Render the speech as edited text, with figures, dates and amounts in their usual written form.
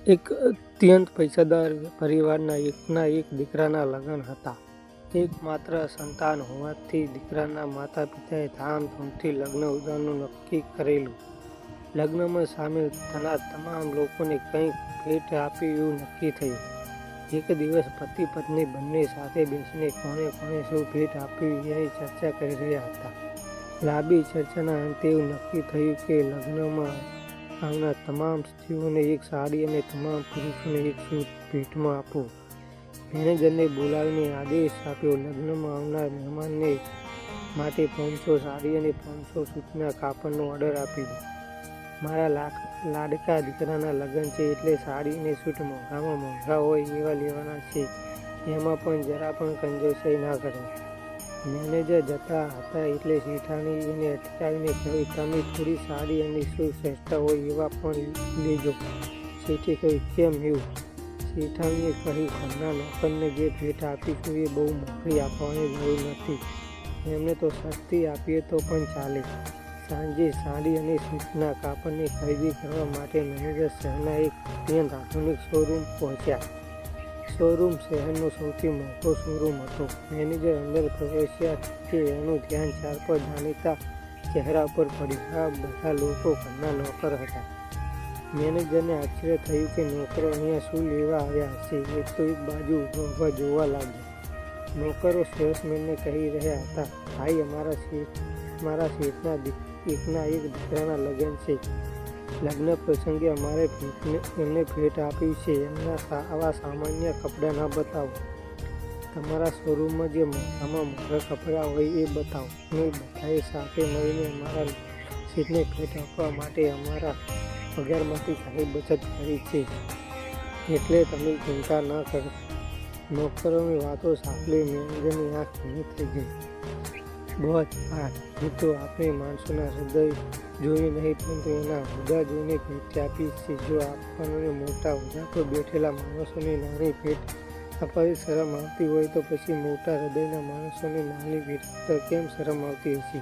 એક અત્યંત પૈસાદાર પરિવારના એક દીકરાના લગ્ન હતા. એકમાત્ર સંતાન હોવાથી દીકરાના માતા પિતાએ ધામધૂમથી લગ્ન ઉજવવાનું નક્કી કરેલું. લગ્નમાં સામેલ થનાર તમામ લોકોને કંઈક ભેટ આપી એવું નક્કી થયું. એક દિવસ પતિ પત્ની બંને સાથે બેસીને કોને કોને શું ભેટ આપવી એની ચર્ચા કરી રહ્યા હતા. લાંબી ચર્ચાના અંતે એવું નક્કી થયું કે લગ્નમાં આવનાર તમામ સ્ત્રીઓને એક સાડી અને તમામ પુરુષોને એક સૂટ ભેટમાં આપવું. મેનેજરને બોલાવીને આદેશ આપ્યો, લગ્નમાં આવનાર મહેમાનને માટે 500 સાડી અને 500 સૂટના કાપડનો ઓર્ડર આપી દો. મારા લાડકા દીકરાના લગ્ન છે એટલે સાડી અને સૂટ મોંઘામાં મોંઘા હોય એવા લેવાના છે. એમાં પણ જરા પણ કંજોસાઈ ના કરો. મેનેજર જતા હતા એટલે શેઠાણી એને અટકાવીને કહ્યું, તમે થોડી સાડી અને સૂટ સસ્તા હોય એવા પણ લેજો. શેઠે કહ્યું, કેમ એવું? શેઠાણીએ કહ્યું, ઘરના નોકરને જે ભેટ આપીશું એ બહુ મોંઘી આપવાની જરૂર નથી. એમને તો સસ્તી આપીએ તો પણ ચાલે. સાંજે સાડી અને સૂટના કાપડની ખરીદી કરવા માટે મેનેજર શહેરના એક અત્યંત આધુનિક શોરૂમ પહોંચ્યા. શોરૂમ શહેરનો સૌથી મોટો શોરૂમ હતો. મેનેજર અંદર પ્રવેશ્યા કે એનું ધ્યાન 4-5 જાણીતા ચહેરા પર પડ્યું. આ બધા લોકો ઘરના નોકર હતા. મેનેજરને આશ્ચર્ય થયું કે નોકરો અહીંયા શું લેવા આવ્યા હશે. એક તો એક બાજુ ઊભા જોવા લાગ્યા. નોકરો સેલ્સમેનને કહી રહ્યા હતા, ભાઈ અમારા શેઠના એકના એક દીકરાના લગ્ન છે. લગ્ન પ્રસંગે અમારે એમને ભેટ આપ્યું છે. એમના આવા સામાન્ય કપડાં ના બતાવો. તમારા શોરૂમમાં જે મોંઘામાં મોંઘા કપડાં હોય એ બતાવો. અમે બધાએ સાથે મળીને અમારા શેઠને ભેટ આપવા માટે અમારા પગારમાંથી ઘણી બચત કરી છે, એટલે તમે ચિંતા ન કરો. નોકરોની વાતો સાંભળી મેનેજરની આંખ ભીની થઈ ગઈ. બોસ, હું તો આપણે માણસોના હૃદય જોઈ નહીં પરંતુ એના હોદ્દા જોઈને ભેટ આપી છે. જો આપણને મોટા હોદ્દા પર બેઠેલા માણસોને નાની ભેટ આપવાથી શરમ આવતી હોય તો પછી મોટા હૃદયના માણસોને નાની ભેટ કેમ શરમ આવતી હશે?